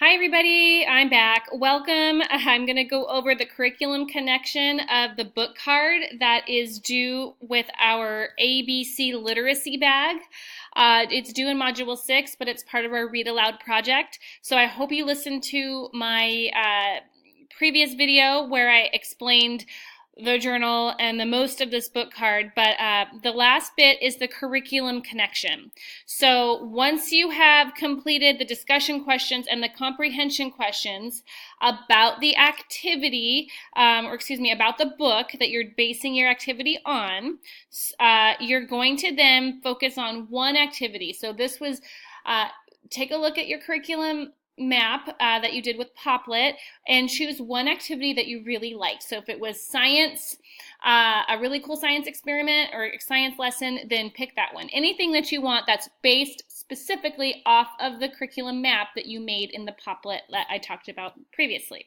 Hi everybody, I'm back. Welcome. I'm going to go over the curriculum connection of the book card that is due with our ABC literacy bag. It's due in Module 6, but it's part of our Read Aloud project. So I hope you listened to my previous video where I explained the journal and the most of this book card, but the last bit is the curriculum connection. So once you have completed the discussion questions and the comprehension questions about the activity, about the book that you're basing your activity on, you're going to then focus on one activity. So this was, take a look at your curriculum map that you did with Poplet and choose one activity that you really liked. So if it was science, a really cool science experiment or science lesson, then pick that one. Anything that you want that's based specifically off of the curriculum map that you made in the Poplet that I talked about previously.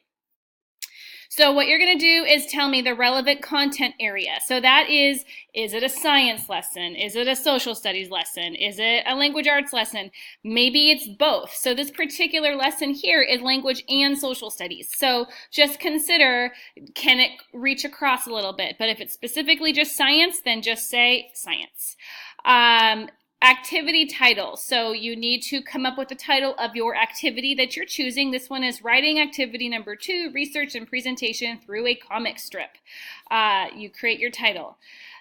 So what you're going to do is tell me the relevant content area. So that is it a science lesson? Is it a social studies lesson? Is it a language arts lesson? Maybe it's both. So this particular lesson here is language and social studies. So just consider, can it reach across a little bit? But if it's specifically just science, then just say science. Activity title. So you need to come up with the title of your activity that you're choosing. This one is writing activity number 2, research and presentation through a comic strip. You create your title.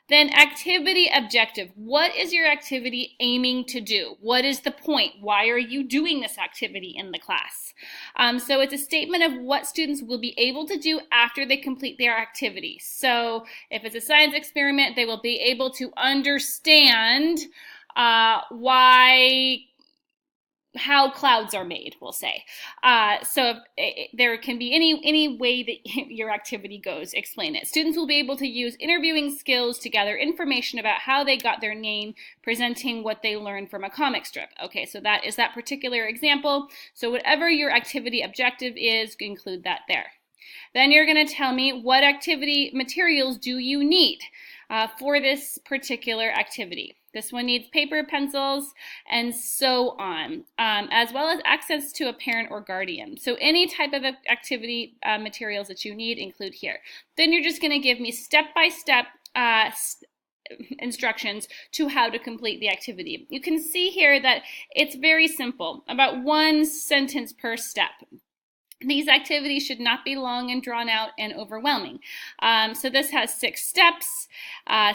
Then activity objective. What is your activity aiming to do? What is the point? Why are you doing this activity in the class? So it's a statement of what students will be able to do after they complete their activity. So if it's a science experiment, they will be able to understand how clouds are made, we'll say. So there can be any way that your activity goes, explain it. Students will be able to use interviewing skills to gather information about how they got their name, presenting what they learned from a comic strip. Okay, so that is that particular example. So whatever your activity objective is, include that there. Then you're going to tell me what activity materials do you need for this particular activity. This one needs paper, pencils, and so on, as well as access to a parent or guardian. So any type of activity materials that you need, include here. Then you're just going to give me step-by-step instructions to how to complete the activity. You can see here that it's very simple, about one sentence per step. These activities should not be long and drawn out and overwhelming. So this has 6 steps.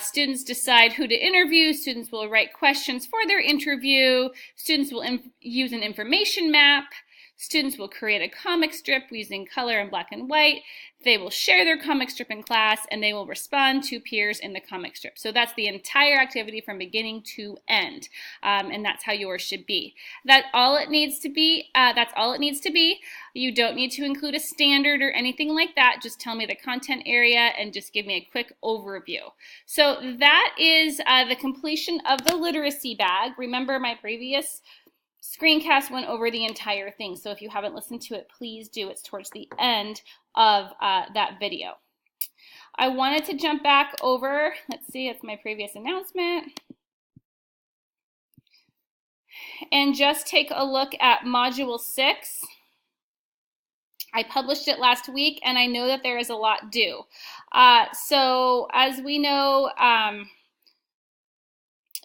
Students decide who to interview. Students will write questions for their interview. Students will use an information map. Students will create a comic strip using color and black and white. They will share their comic strip in class, and they will respond to peers in the comic strip. So that's the entire activity from beginning to end, and that's how yours should be. That's all it needs to be. You don't need to include a standard or anything like that. Just tell me the content area and just give me a quick overview. So that is the completion of the literacy bag. Remember, my previous screencast went over the entire thing, so if you haven't listened to it, please do. It's towards the end of that video. I wanted to jump back over, let's see, it's my previous announcement, and just take a look at Module 6. I published it last week, and I know that there is a lot due. So as we know,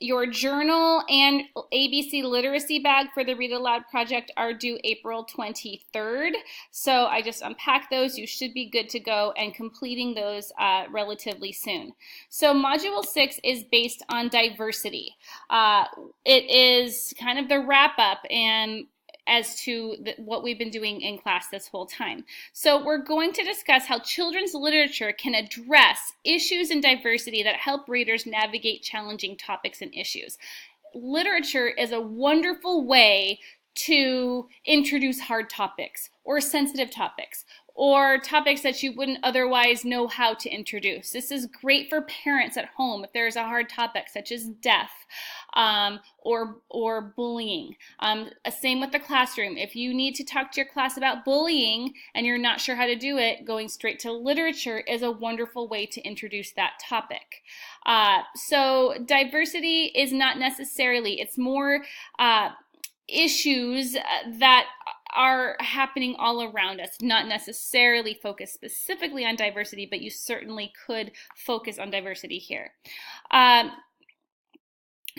your journal and ABC literacy bag for the Read Aloud project are due April 23rd. So I just unpacked those. You should be good to go and completing those relatively soon. So Module 6 is based on diversity. It is kind of the wrap up and as to what we've been doing in class this whole time. So we're going to discuss how children's literature can address issues in diversity that help readers navigate challenging topics and issues. Literature is a wonderful way to introduce hard topics or sensitive topics or topics that you wouldn't otherwise know how to introduce. This is great for parents at home if there's a hard topic such as death or bullying. Same with the classroom. If you need to talk to your class about bullying and you're not sure how to do it, going straight to literature is a wonderful way to introduce that topic. So diversity is not necessarily, it's more issues that are happening all around us, not necessarily focused specifically on diversity, but you certainly could focus on diversity here.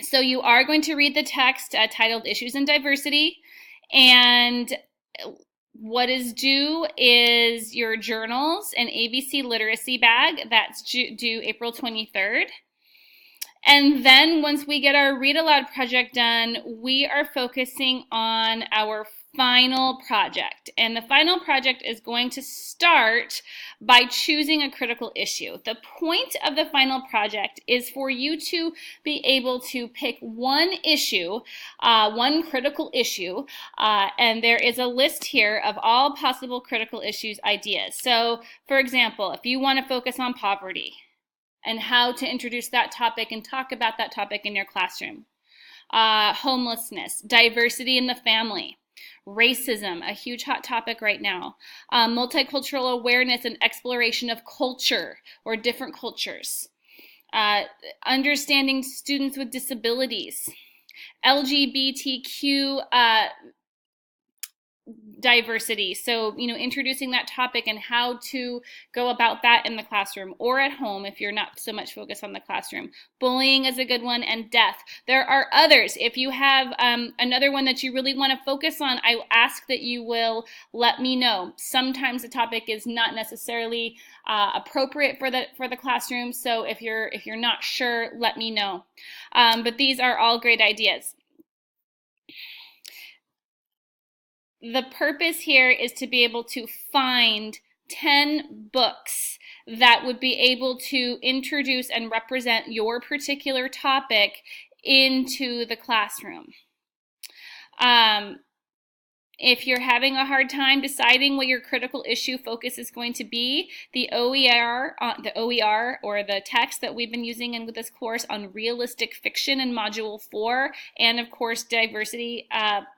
So you are going to read the text titled Issues in Diversity, and what is due is your journals and ABC literacy bag. That's due April 23rd. And then once we get our read aloud project done, we are focusing on our final project. And the final project is going to start by choosing a critical issue. The point of the final project is for you to be able to pick one issue, one critical issue, and there is a list here of all possible critical issues ideas. So, for example, if you want to focus on poverty, and how to introduce that topic and talk about that topic in your classroom. Homelessness, diversity in the family, racism, a huge hot topic right now, multicultural awareness and exploration of culture or different cultures, understanding students with disabilities, LGBTQ diversity. So, introducing that topic and how to go about that in the classroom or at home if you're not so much focused on the classroom. Bullying is a good one, and death. There are others. If you have another one that you really want to focus on, I ask that you will let me know. Sometimes the topic is not necessarily appropriate for the classroom, so if you're not sure, let me know. But these are all great ideas. The purpose here is to be able to find 10 books that would be able to introduce and represent your particular topic into the classroom. If you're having a hard time deciding what your critical issue focus is going to be, the OER or the text that we've been using in this course on realistic fiction in Module 4 and of course diversity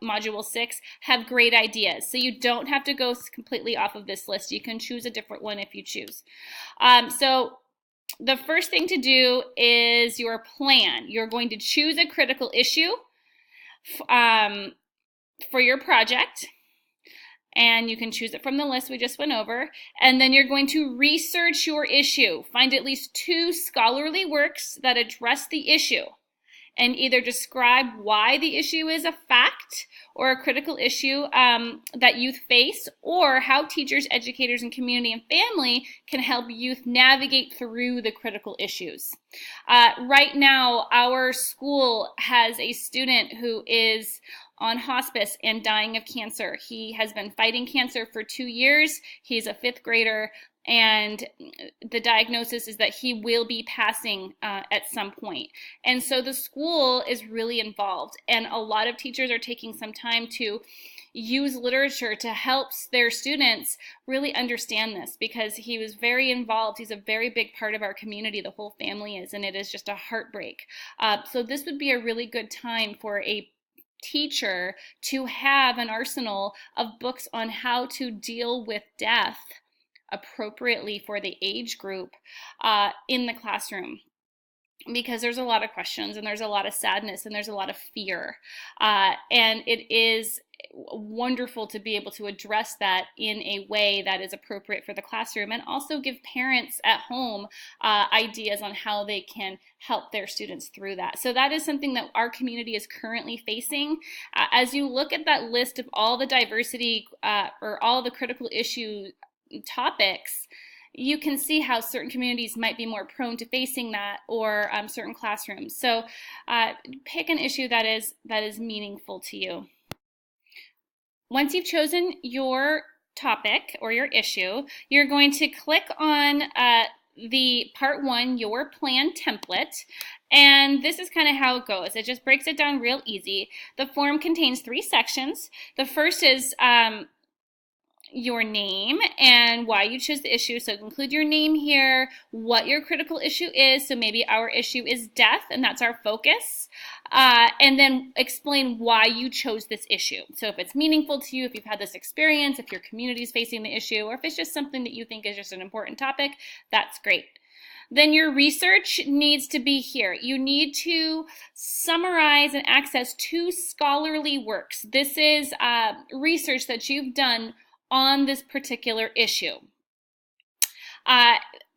Module 6 have great ideas. So you don't have to go completely off of this list. You can choose a different one if you choose. So the first thing to do is your plan. You're going to choose a critical issue for your project, and you can choose it from the list we just went over, and then you're going to research your issue. Find at least 2 scholarly works that address the issue and either describe why the issue is a fact or a critical issue that youth face, or how teachers, educators, and community and family can help youth navigate through the critical issues. Right now, our school has a student who is on hospice and dying of cancer. He has been fighting cancer for 2 years. He's a 5th grader, and the diagnosis is that he will be passing at some point. And so the school is really involved, and a lot of teachers are taking some time to use literature to help their students really understand this, because he was very involved. He's a very big part of our community. The whole family is, and it is just a heartbreak. So this would be a really good time for a teacher to have an arsenal of books on how to deal with death appropriately for the age group in the classroom, because there's a lot of questions and there's a lot of sadness and there's a lot of fear, and it is wonderful to be able to address that in a way that is appropriate for the classroom, and also give parents at home ideas on how they can help their students through that. So that is something that our community is currently facing. As you look at that list of all the diversity or all the critical issue topics, you can see how certain communities might be more prone to facing that, or certain classrooms. So pick an issue that is meaningful to you. Once you've chosen your topic or your issue, you're going to click on the part 1, your plan template, and this is kind of how it goes. It just breaks it down real easy. The form contains 3 sections. The first is your name and why you chose the issue. So include your name here, what your critical issue is. So maybe our issue is death, and that's our focus. And then explain why you chose this issue. So if it's meaningful to you, if you've had this experience, if your community is facing the issue, or if it's just something that you think is just an important topic, that's great. then your research needs to be here. You need to summarize and access 2 scholarly works. This is research that you've done on this particular issue.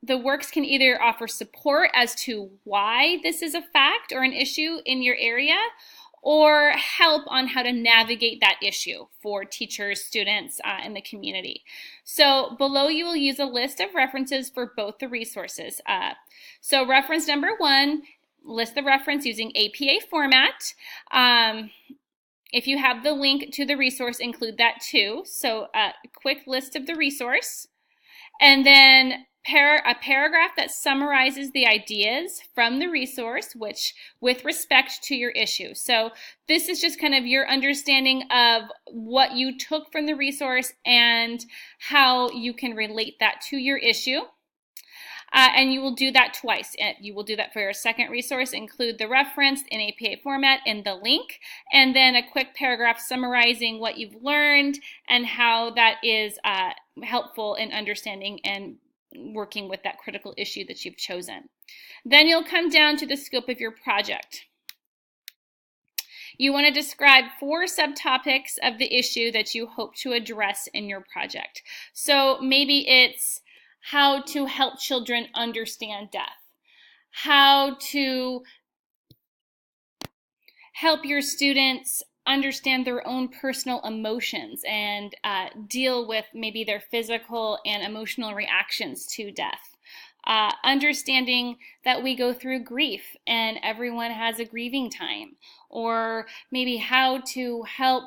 The works can either offer support as to why this is a fact or an issue in your area, or help on how to navigate that issue for teachers, students, and the community. So below you will use a list of references for both the resources. So reference number 1, list the reference using APA format. If you have the link to the resource, include that too. So a quick list of the resource. And then a paragraph that summarizes the ideas from the resource, which with respect to your issue. So this is just kind of your understanding of what you took from the resource and how you can relate that to your issue. And you will do that twice. You will do that for your second resource, include the reference in APA format in the link, and then a quick paragraph summarizing what you've learned and how that is helpful in understanding and working with that critical issue that you've chosen. Then you'll come down to the scope of your project. You want to describe 4 subtopics of the issue that you hope to address in your project. So maybe it's how to help children understand death, how to help your students understand their own personal emotions and deal with maybe their physical and emotional reactions to death. Understanding that we go through grief and everyone has a grieving time, or maybe how to help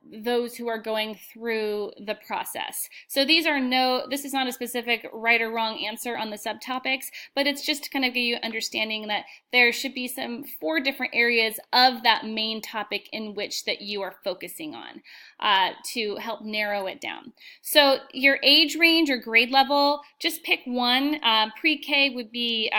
those who are going through the process. So this is not a specific right or wrong answer on the subtopics, but it's just to kind of give you understanding that there should be 4 different areas of that main topic in which that you are focusing on to help narrow it down. So your age range or grade level, just pick one. Pre-K would be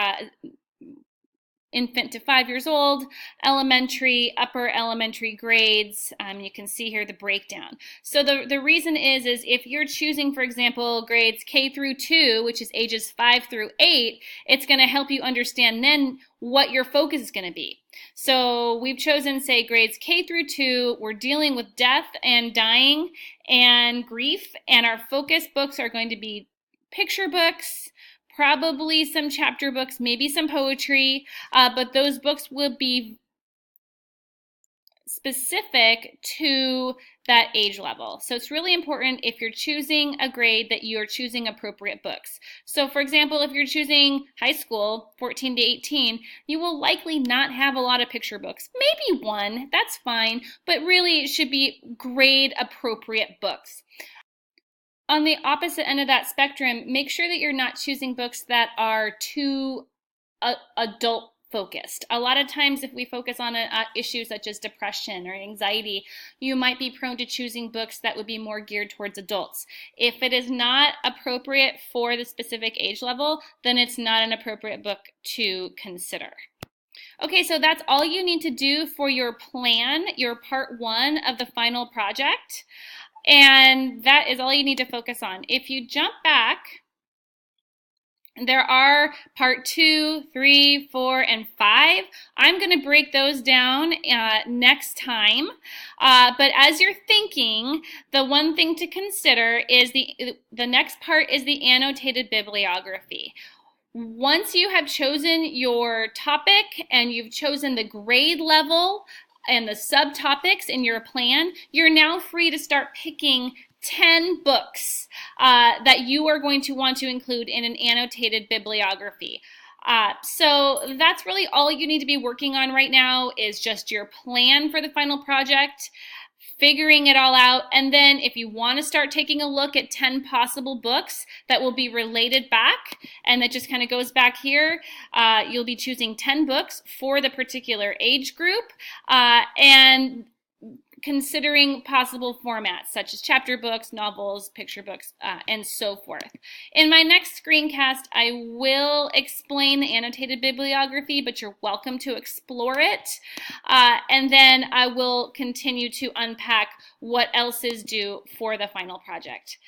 infant to 5 years old, elementary, upper elementary grades. You can see here the breakdown. So the reason is if you're choosing, for example, grades K through 2, which is ages 5 through 8, it's going to help you understand then what your focus is going to be. So we've chosen, say, grades K through 2. We're dealing with death and dying and grief, and our focus books are going to be picture books, probably some chapter books, maybe some poetry, but those books will be specific to that age level. So it's really important if you're choosing a grade that you are choosing appropriate books. So for example, if you're choosing high school, 14 to 18, you will likely not have a lot of picture books. Maybe one, that's fine, but really it should be grade appropriate books. On the opposite end of that spectrum, make sure that you're not choosing books that are too adult focused. A lot of times if we focus on issues such as depression or anxiety, you might be prone to choosing books that would be more geared towards adults. If it is not appropriate for the specific age level, then it's not an appropriate book to consider. Okay, so that's all you need to do for your plan, your part 1 of the final project. And that is all you need to focus on. If you jump back, there are part 2, 3, 4, and 5. I'm going to break those down next time. But as you're thinking, the one thing to consider is the next part is the annotated bibliography. Once you have chosen your topic and you've chosen the grade level and the subtopics in your plan, you're now free to start picking 10 books that you are going to want to include in an annotated bibliography. So that's really all you need to be working on right now is just your plan for the final project, figuring it all out, and then if you want to start taking a look at 10 possible books that will be related back, and that just kind of goes back here, you'll be choosing 10 books for the particular age group, and considering possible formats such as chapter books, novels, picture books, and so forth. In my next screencast, I will explain the annotated bibliography, but you're welcome to explore it. And then I will continue to unpack what else is due for the final project.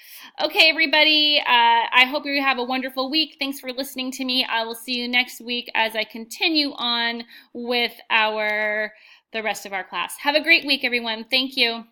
Okay, everybody, I hope you have a wonderful week. Thanks for listening to me. I will see you next week as I continue on with the rest of our class. Have a great week, everyone. Thank you.